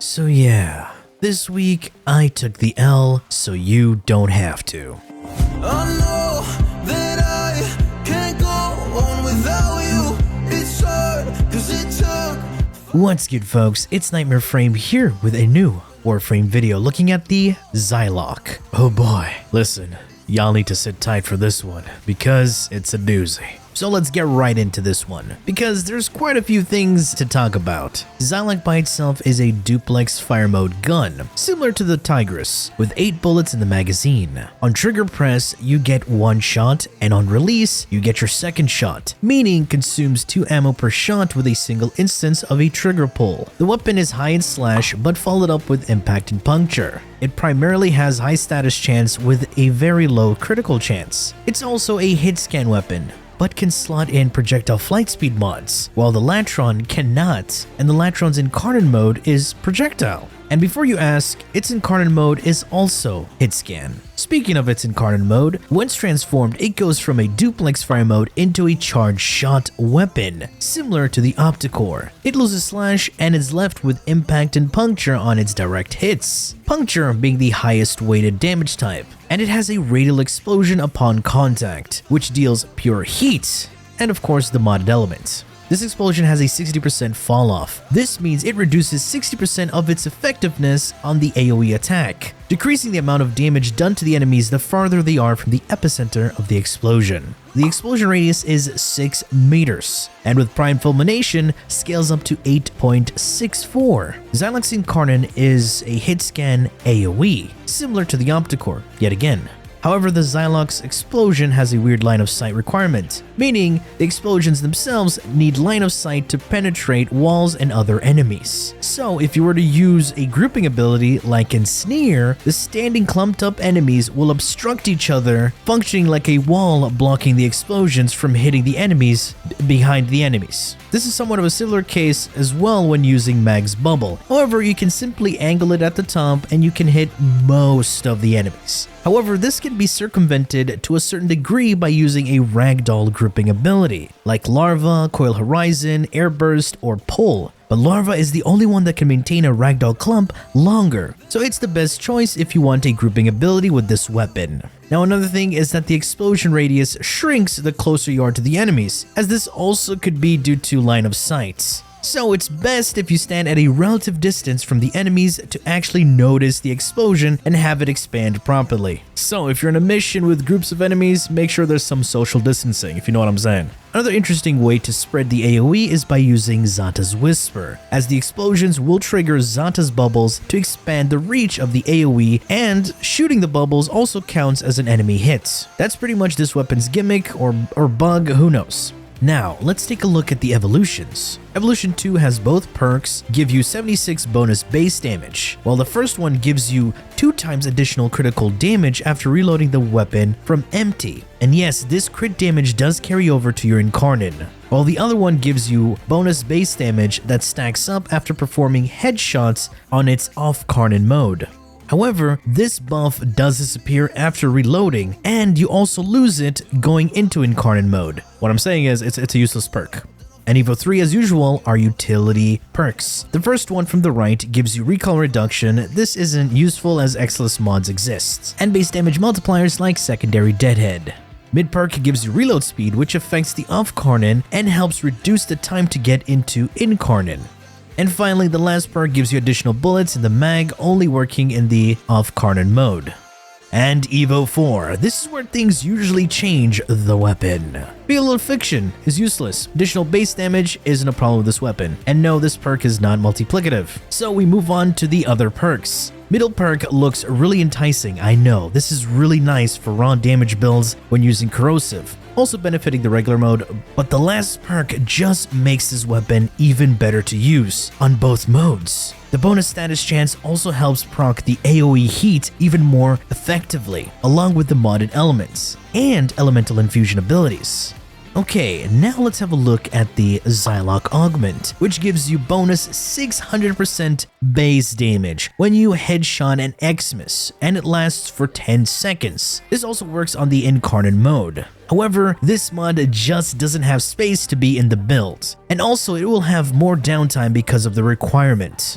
So yeah, this week I took the L so you don't have to. I know that I can't go on without you. It's hard 'cause it took. What's good, folks? It's WARFRAME here with a new WARFRAME video looking at the ZYLOK. Oh boy, listen, y'all need to sit tight for this one because it's a doozy. So let's get right into this one, because there's quite a few things to talk about. ZYLOK by itself is a duplex fire mode gun, similar to the Tigris, with 8 bullets in the magazine. On trigger press, you get 1 shot, and on release, you get your second shot, meaning consumes 2 ammo per shot with a single instance of a trigger pull. The weapon is high in slash, but followed up with impact and puncture. It primarily has high status chance with a very low critical chance. It's also a hit scan weapon, but can slot in projectile flight speed mods, while the Latron cannot, and the Latron's Incarnon mode is projectile. And before you ask, its Incarnon mode is also hit scan. Speaking of its Incarnon mode, once transformed, it goes from a duplex fire mode into a charged shot weapon, similar to the Opticore. It loses slash and is left with impact and puncture on its direct hits, puncture being the highest weighted damage type. And it has a radial explosion upon contact, which deals pure heat, and of course the modded element. This explosion has a 60% fall off. This means it reduces 60% of its effectiveness on the AoE attack, decreasing the amount of damage done to the enemies the farther they are from the epicenter of the explosion. The explosion radius is 6 meters, and with prime fulmination, scales up to 8.64. ZYLOK Incarnon is a hit scan AoE, similar to the Opticore, yet again. However, the ZYLOK's explosion has a weird line of sight requirement, meaning the explosions themselves need line of sight to penetrate walls and other enemies. So if you were to use a grouping ability like in Sneer, the standing clumped up enemies will obstruct each other, functioning like a wall blocking the explosions from hitting the enemies behind the enemies. This is somewhat of a similar case as well when using Mag's Bubble. However, you can simply angle it at the top and you can hit most of the enemies. However, this can be circumvented to a certain degree by using a ragdoll grouping ability, like Larva, Coil Horizon, Airburst, or Pull. But Larva is the only one that can maintain a ragdoll clump longer, so it's the best choice if you want a grouping ability with this weapon. Now another thing is that the explosion radius shrinks the closer you are to the enemies, as this also could be due to line of sight. So it's best if you stand at a relative distance from the enemies to actually notice the explosion and have it expand properly. So if you're in a mission with groups of enemies, make sure there's some social distancing, if you know what I'm saying. Another interesting way to spread the AoE is by using Xata's Whisper, as the explosions will trigger Xata's bubbles to expand the reach of the AoE, and shooting the bubbles also counts as an enemy hit. That's pretty much this weapon's gimmick or bug, who knows. Now, let's take a look at the evolutions. Evolution 2 has both perks give you 76 bonus base damage, while the first one gives you 2 times additional critical damage after reloading the weapon from empty. And yes, this crit damage does carry over to your Incarnon, while the other one gives you bonus base damage that stacks up after performing headshots on its off-Carnon mode. However, this buff does disappear after reloading, and you also lose it going into Incarnon mode. What I'm saying is, it's a useless perk. And Evo 3, as usual, are utility perks. The first one from the right gives you recoil reduction. This isn't useful as X-less mods exist, and base damage multipliers like secondary deadhead. Mid perk gives you reload speed, which affects the off-Carnon and helps reduce the time to get into Incarnon. And finally, the last perk gives you additional bullets in the mag, only working in the off-Carnon mode. And Evo 4, this is where things usually change the weapon. Reload Fiction is useless. Additional base damage isn't a problem with this weapon. And no, this perk is not multiplicative. So we move on to the other perks. Middle perk looks really enticing, I know. This is really nice for raw damage builds when using corrosive, also benefiting the regular mode, but the last perk just makes this weapon even better to use on both modes. The bonus status chance also helps proc the AoE heat even more effectively, along with the modded elements and elemental infusion abilities. Okay, now let's have a look at the Zylok Augment, which gives you bonus 600% base damage when you headshot an Xmas, and it lasts for 10 seconds. This also works on the Incarnon mode. However, this mod just doesn't have space to be in the build, and also it will have more downtime because of the requirement.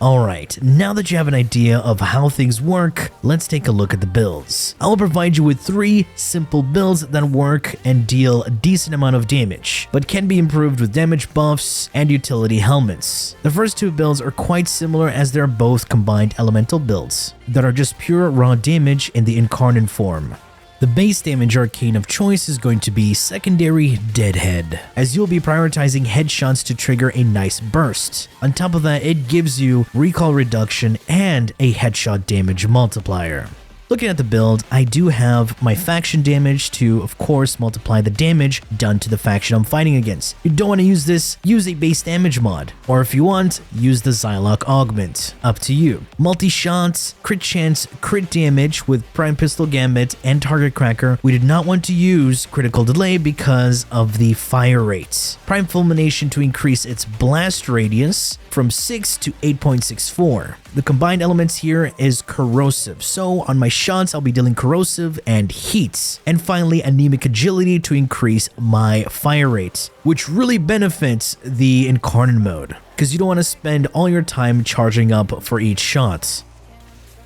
Alright, now that you have an idea of how things work, let's take a look at the builds. I will provide you with 3 simple builds that work and deal a decent amount of damage, but can be improved with damage buffs and utility helmets. The first 2 builds are quite similar as they're both combined elemental builds that are just pure raw damage in the Incarnon form. The base damage arcane of choice is going to be secondary Deadhead, as you'll be prioritizing headshots to trigger a nice burst. On top of that, it gives you recoil reduction and a headshot damage multiplier. Looking at the build, I do have my faction damage to, of course, multiply the damage done to the faction I'm fighting against. You don't want to use this, use a base damage mod. Or if you want, use the Zylok Augment. Up to you. Multi-shots, crit chance, crit damage with Prime Pistol Gambit and Target Cracker. We did not want to use Critical Delay because of the fire rates. Prime Fulmination to increase its blast radius from 6 to 8.64. The combined elements here is corrosive, so on my shots I'll be dealing corrosive and heat. And finally, anemic agility to increase my fire rate, which really benefits the Incarnon mode, because you don't want to spend all your time charging up for each shot.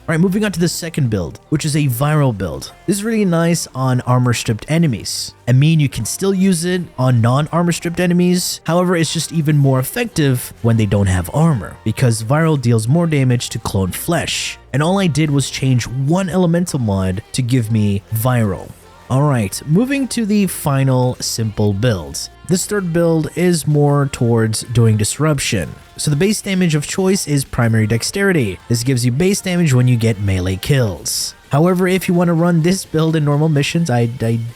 Alright, moving on to the second build, which is a viral build. This is really nice on armor-stripped enemies. I mean, you can still use it on non-armor-stripped enemies, however, it's just even more effective when they don't have armor, because viral deals more damage to clone flesh. And all I did was change one elemental mod to give me viral. Alright, moving to the final simple build. This third build is more towards doing disruption. So the base damage of choice is primary dexterity. This gives you base damage when you get melee kills. However, if you want to run this build in normal missions, I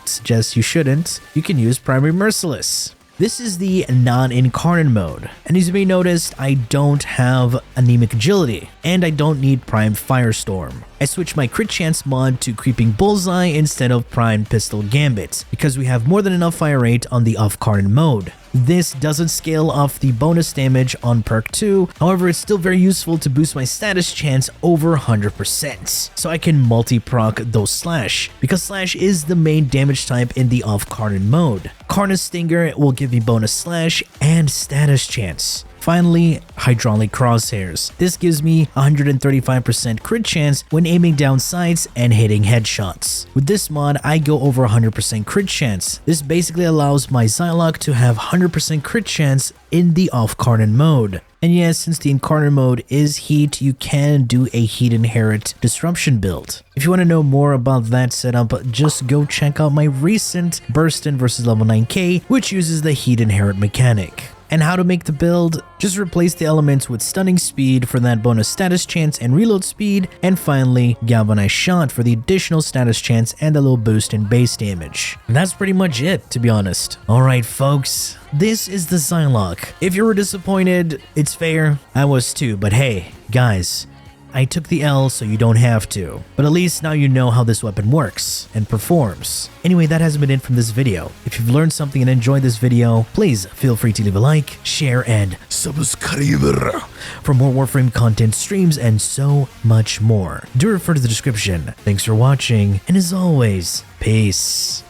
suggest you shouldn't. You can use primary merciless. This is the non-Incarnon mode, and as you may notice, I don't have anemic agility, and I don't need prime firestorm. I switched my crit chance mod to creeping bullseye instead of prime pistol gambit, because we have more than enough fire rate on the off-Carnon mode. This doesn't scale off the bonus damage on perk 2, however it's still very useful to boost my status chance over 100%, so I can multi-proc those slash, because slash is the main damage type in the off-Carnon mode. Carnage Stinger will give me bonus slash and status chance. Finally, hydraulic crosshairs. This gives me 135% crit chance when aiming down sights and hitting headshots. With this mod, I go over 100% crit chance. This basically allows my Zylok to have 100% crit chance in the off-Carnon mode. And yes, since the Incarnon mode is heat, you can do a heat inherit disruption build. If you want to know more about that setup, just go check out my recent Burstin vs level 9k, which uses the heat inherit mechanic. And how to make the build, just replace the elements with stunning speed for that bonus status chance and reload speed, and finally galvanized shot for the additional status chance and a little boost in base damage. And that's pretty much it, to be honest. Alright folks, this is the Zylok. If you were disappointed, it's fair, I was too, but hey, guys, I took the L so you don't have to. But at least now you know how this weapon works and performs. Anyway, that has been it from this video. If you've learned something and enjoyed this video, please feel free to leave a like, share, and subscribe for more Warframe content, streams, and so much more. Do refer to the description. Thanks for watching, and as always, peace.